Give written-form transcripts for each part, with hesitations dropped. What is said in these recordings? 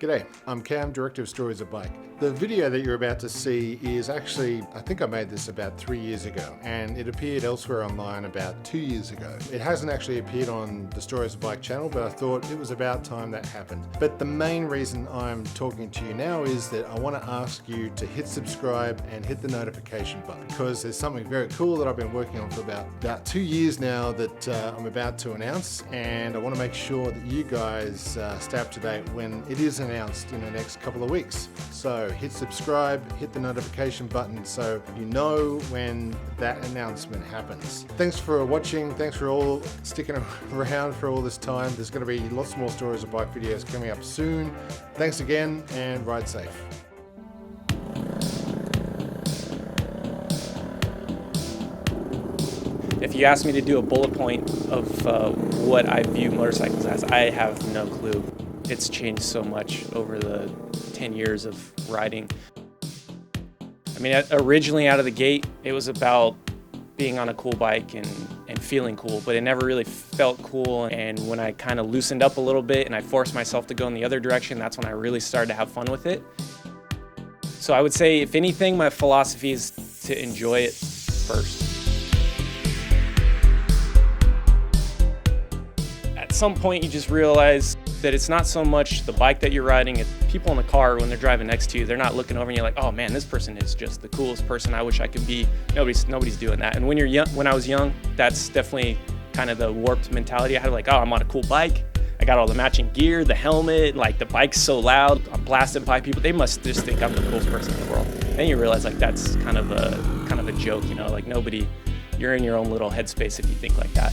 G'day, I'm Cam, Director of Stories of Bike. The video that you're about to see is actually, I think I made this about 3 years ago, and it appeared elsewhere online about 2 years ago. It hasn't actually appeared on the Stories of Bike channel, but I thought it was about time that happened. But the main reason I'm talking to you now is that I want to ask you to hit subscribe and hit the notification button, because there's something very cool that I've been working on for about 2 years now that I'm about to announce, and I want to make sure that you guys stay up to date when it is announced in the next couple of weeks. So hit subscribe, hit the notification button so you know when that announcement happens. Thanks for watching, thanks for all sticking around for all this time. There's going to be lots more Stories of Bike videos coming up soon. Thanks again and ride safe. If you ask me to do a bullet point of what I view motorcycles as, I have no clue. It's changed so much over the 10 years of riding. I mean, originally out of the gate, it was about being on a cool bike and feeling cool, but it never really felt cool. And when I kind of loosened up a little bit and I forced myself to go in the other direction, that's when I really started to have fun with it. So I would say, if anything, my philosophy is to enjoy it first. At some point, you just realize that it's not so much the bike that you're riding, it's people in the car when they're driving next to you. They're not looking over and you're like, oh man, this person is just the coolest person I wish I could be. Nobody's doing that. And when you're young, when I was young, that's definitely kind of the warped mentality. I had like, oh, I'm on a cool bike. I got all the matching gear, the helmet, like the bike's so loud, I'm blasted by people. They must just think I'm the coolest person in the world. And you realize like that's kind of a joke, you know, like you're in your own little headspace if you think like that.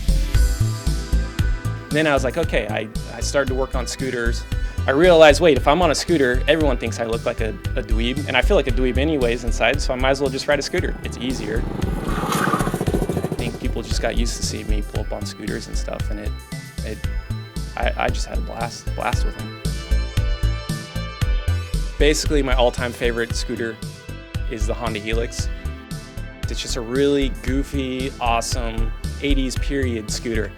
Then I was like, okay, I started to work on scooters. I realized, wait, if I'm on a scooter, everyone thinks I look like a dweeb, and I feel like a dweeb anyways inside, so I might as well just ride a scooter. It's easier. I think people just got used to seeing me pull up on scooters and stuff, and I just had a blast with them. Basically, my all-time favorite scooter is the Honda Helix. It's just a really goofy, awesome 80s period scooter.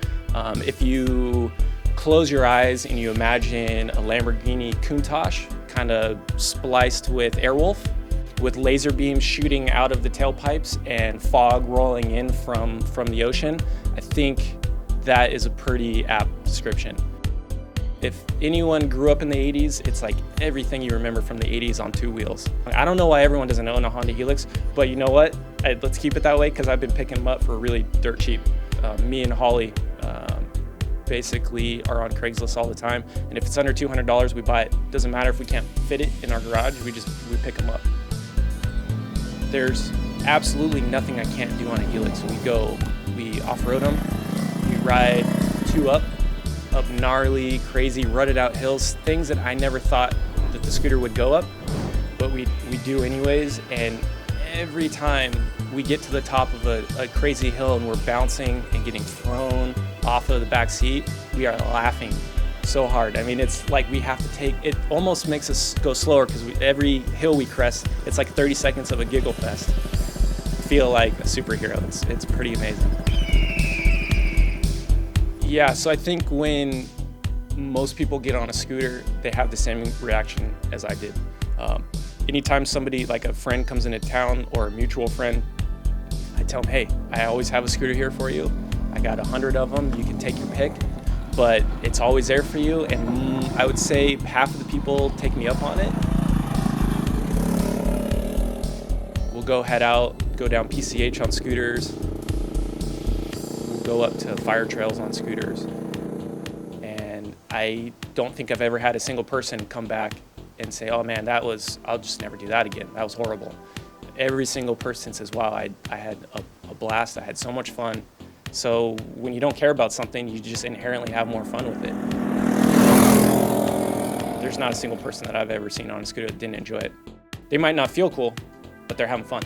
If you close your eyes and you imagine a Lamborghini Countach kind of spliced with Airwolf, with laser beams shooting out of the tailpipes and fog rolling in from the ocean, I think that is a pretty apt description. If anyone grew up in the 80s, it's like everything you remember from the 80s on two wheels. I don't know why everyone doesn't own a Honda Helix, but you know what? Let's keep it that way, because I've been picking them up for really dirt cheap. Me and Holly basically are on Craigslist all the time, and if it's under $200, we buy it. Doesn't matter if we can't fit it in our garage, we pick them up. There's absolutely nothing I can't do on a Helix. We off-road them, we ride up gnarly, crazy, rutted out hills, things that I never thought that the scooter would go up, but we do anyways. And every time we get to the top of a crazy hill and we're bouncing and getting thrown off of the back seat, we are laughing so hard. I mean, it's like we have to it almost makes us go slower, because every hill we crest, it's like 30 seconds of a giggle fest. Feel like a superhero. It's pretty amazing. Yeah, so I think when most people get on a scooter, they have the same reaction as I did. Anytime somebody, like a friend, comes into town or a mutual friend, I tell them, hey, I always have a scooter here for you. I got 100 of them. You can take your pick, but it's always there for you. And I would say half of the people take me up on it. We'll head out, go down PCH on scooters. We'll go up to fire trails on scooters. And I don't think I've ever had a single person come back and say, oh man, I'll just never do that again. That was horrible. Every single person says, wow, I had a blast. I had so much fun. So when you don't care about something, you just inherently have more fun with it. There's not a single person that I've ever seen on a scooter that didn't enjoy it. They might not feel cool, but they're having fun.